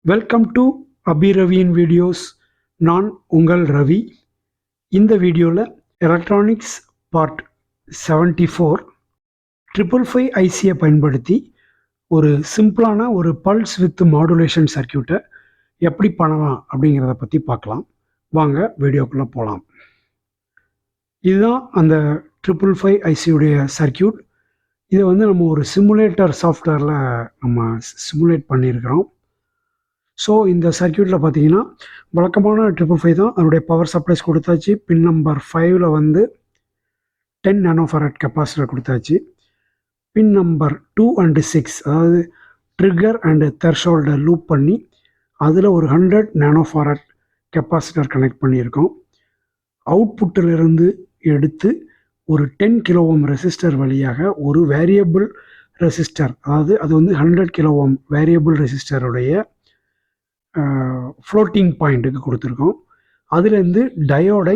Welcome to அபிரவியின் videos. நான் உங்கள் ரவி. இந்த வீடியோவில் எலக்ட்ரானிக்ஸ் பார்ட் 74 555 ஐசியை பயன்படுத்தி ஒரு சிம்பிளான ஒரு பல்ஸ் வித் மாடுலேஷன் சர்க்கியூட்டை எப்படி பண்ணலாம் அப்படிங்கிறத பற்றி பார்க்கலாம். வாங்க வீடியோக்குள்ளே போகலாம். இதுதான் அந்த 555 ஐசியுடைய சர்க்கியூட். இதை நம்ம ஒரு சிமுலேட்டர் சாஃப்ட்வேரில் நம்ம சிமுலேட் பண்ணியிருக்கிறோம். ஸோ இந்த சர்க்கியூட்டில் பார்த்தீங்கன்னா வழக்கமான 555 தான். அதனுடைய பவர் சப்ளைஸ் கொடுத்தாச்சு. பின் நம்பர் 5ல் 10 நானோஃபாரட் கெப்பாசிட்டர் கொடுத்தாச்சு. பின் நம்பர் 2 and 6 அதாவது ட்ரிகர் அண்டு தெர்ஷோல்டை லூப் பண்ணி அதில் ஒரு 100 நானோஃபாரட் கெப்பாசிட்டர் கனெக்ட் பண்ணியிருக்கோம். அவுட்புட்டிலிருந்து எடுத்து ஒரு 10 கிலோ ஓம் ரெசிஸ்டர் வழியாக ஒரு வேரியபிள் ரெசிஸ்டர், அதாவது அது 100 கிலோ ஓம் வேரியபிள் ரெசிஸ்டருடைய ஃப்ளோட்டிங் பாயிண்ட்டுக்கு கொடுத்துருக்கோம். அதுலேருந்து டயோடை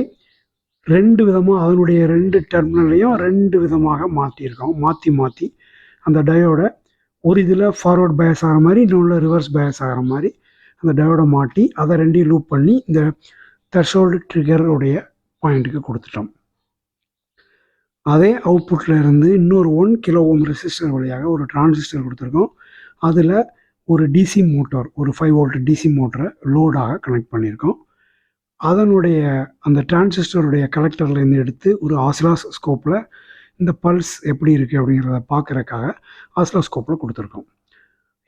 2 விதமாக, அதனுடைய 2 டெர்மினல்லையும் 2 விதமாக மாற்றியிருக்கோம். மாற்றி அந்த டயோடை ஒரு இதில் ஃபார்வர்ட் பயஸ் ஆகிற மாதிரி, இன்னொன்று ரிவர்ஸ் பயஸ் ஆகிற மாதிரி அந்த டயோடை மாட்டி அதை 2 லூப் பண்ணி இந்த தெர்ஷோல்டு ட்ரிகருடைய பாயிண்ட்டுக்கு கொடுத்துட்டோம். அதே அவுட்புட்டில் இருந்து இன்னொரு 1 கிலோ ஓம் ரெசிஸ்டர் வழியாக ஒரு டிரான்சிஸ்டர் கொடுத்துருக்கோம். அதில் ஒரு டிசி மோட்டார், ஒரு 5 வோல்ட் டிசி மோட்டரை லோடாக கனெக்ட் பண்ணியிருக்கோம். அதனுடைய அந்த டிரான்சிஸ்டருடைய கலெக்டர்லேருந்து எடுத்து ஒரு ஆசிலோஸ்கோப்பில் இந்த பல்ஸ் எப்படி இருக்குது அப்படிங்கிறத பார்க்குறதுக்காக ஆசிலோஸ்கோப்பில் கொடுத்துருக்கோம்.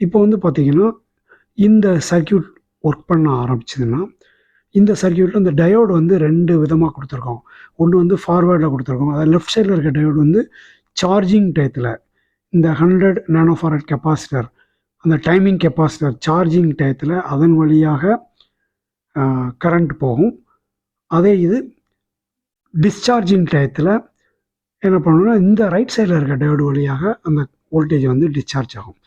இப்போ பார்த்திங்கன்னா இந்த சர்க்கியூட் ஒர்க் பண்ண ஆரம்பிச்சதுன்னா இந்த சர்க்கியூட்டில் இந்த டயோடு 2 விதமாக கொடுத்துருக்கோம். ஒன்று ஃபார்வேர்டில் கொடுத்துருக்கோம். அதாவது லெஃப்ட் சைடில் இருக்க டயோடு சார்ஜிங் டயத்தில் இந்த 100 நானோஃபாரட் கெப்பாசிட்டர், அந்த டைமிங் கெப்பாசிட்டர் சார்ஜிங் டயத்தில் அதன் வழியாக கரண்ட் போகும். அதே இது டிஸ்சார்ஜிங் டயத்தில் என்ன பண்ணணும்னா இந்த ரைட் சைடில் இருக்க டயோடு வழியாக அந்த வோல்டேஜ் டிஸ்சார்ஜ் ஆகும்.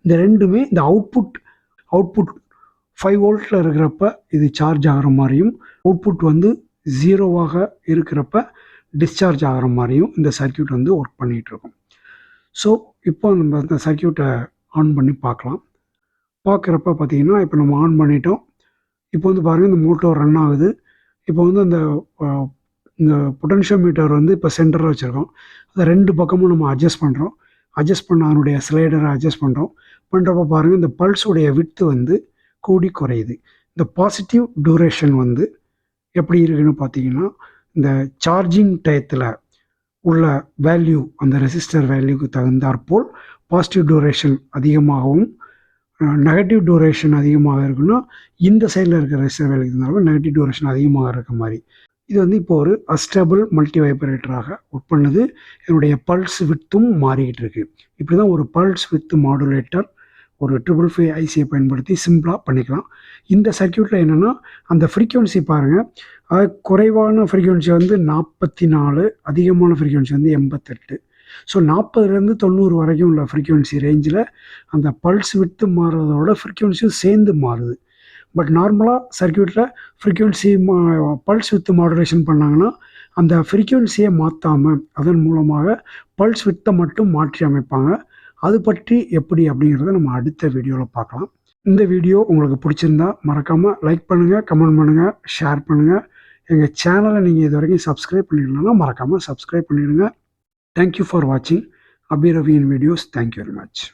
இந்த ரெண்டுமே இந்த அவுட்புட் 5 வோல்ட்டில் இருக்கிறப்ப இது சார்ஜ் ஆகிற மாதிரியும், அவுட்புட் 0வாக இருக்கிறப்ப டிஸ்சார்ஜ் ஆகிற மாதிரியும் இந்த சர்க்கியூட் ஒர்க் பண்ணிகிட்ருக்கும். ஸோ இப்போ நம்ம இந்த சர்க்கியூட்டை ஆன் பண்ணி பார்க்கலாம். பார்க்குறப்ப பார்த்திங்கன்னா இப்போ நம்ம ஆன் பண்ணிட்டோம். இப்போ பாருங்கள் இந்த மோட்டர் ரன் ஆகுது. இப்போ அந்த இந்த பொட்டன்ஷியோமீட்டர் இப்போ சென்டரில் வச்சுருக்கோம். அதை 2 பக்கமும் நம்ம அட்ஜஸ்ட் பண்ணுறோம். அட்ஜஸ்ட் பண்ண அதனுடைய ஸ்லைடரை அட்ஜஸ்ட் பண்ணுறப்ப பாருங்கள் இந்த பல்ஸுடைய விட்த்து கூடி குறையுது. இந்த பாசிட்டிவ் டியூரேஷன் எப்படி இருக்குன்னு பார்த்தீங்கன்னா இந்த சார்ஜிங் டயத்தில் உள்ள வேல்யூ, அந்த ரெசிஸ்டர் வேல்யூக்கு தகுந்தாற்போல் பாசிட்டிவ் டியூரேஷன் அதிகமாகவும் நெகட்டிவ் டியூரேஷன் அதிகமாக இருக்குன்னா இந்த சைடில் இருக்கிற ரெசிஸ்டர் வேல்யூக்கு தகுந்தாலும் நெகட்டிவ் டியூரேஷன் அதிகமாக இருக்க மாதிரி இது இப்போ ஒரு அஸ்டேபிள் மல்டி வைப்ரேட்டராக ஒர்க் பண்ணுது. என்னுடைய பல்ஸ் வித்தும் மாறிக்கிட்டு இருக்கு. இப்படி தான் ஒரு பல்ஸ் வித் மாடுலேட்டர் ஒரு 555 ஐசியை பயன்படுத்தி சிம்பிளாக பண்ணிக்கலாம். இந்த சர்க்கியூட்டில் என்னென்னா அந்த ஃப்ரீக்வன்சி பாருங்கள், அது குறைவான ஃப்ரீக்வன்சி 44, அதிகமான ஃப்ரீக்வன்சி 88. ஸோ 40லேருந்து 90 வரைக்கும் உள்ள ஃப்ரீக்வன்சி ரேஞ்சில் அந்த பல்ஸ் விட்டு மாறுறதோட ஃப்ரீக்வன்சியும் சேர்ந்து மாறுது. பட் நார்மலாக சர்க்கியூட்டில் ஃப்ரீக்வன்சி பல்ஸ் வித்து மாடுலேஷன் பண்ணாங்கன்னா அந்த ஃப்ரீக்வன்சியை மாற்றாமல் அதன் மூலமாக பல்ஸ் வித்தை மட்டும் மாற்றி அமைப்பாங்க. அது பற்றி எப்படி அப்படிங்கிறத நம்ம அடுத்த வீடியோவில் பார்க்கலாம். இந்த வீடியோ உங்களுக்கு பிடிச்சிருந்தா மறக்காமல் லைக் பண்ணுங்கள், கமெண்ட் பண்ணுங்கள், ஷேர் பண்ணுங்கள். எங்கள் சேனலை நீங்கள் இது வரைக்கும் சப்ஸ்கிரைப் பண்ணிடலன்னா மறக்காமல் சப்ஸ்கிரைப் பண்ணிடுங்க. Thank you for watching Abhiravian videos. Thank you very much.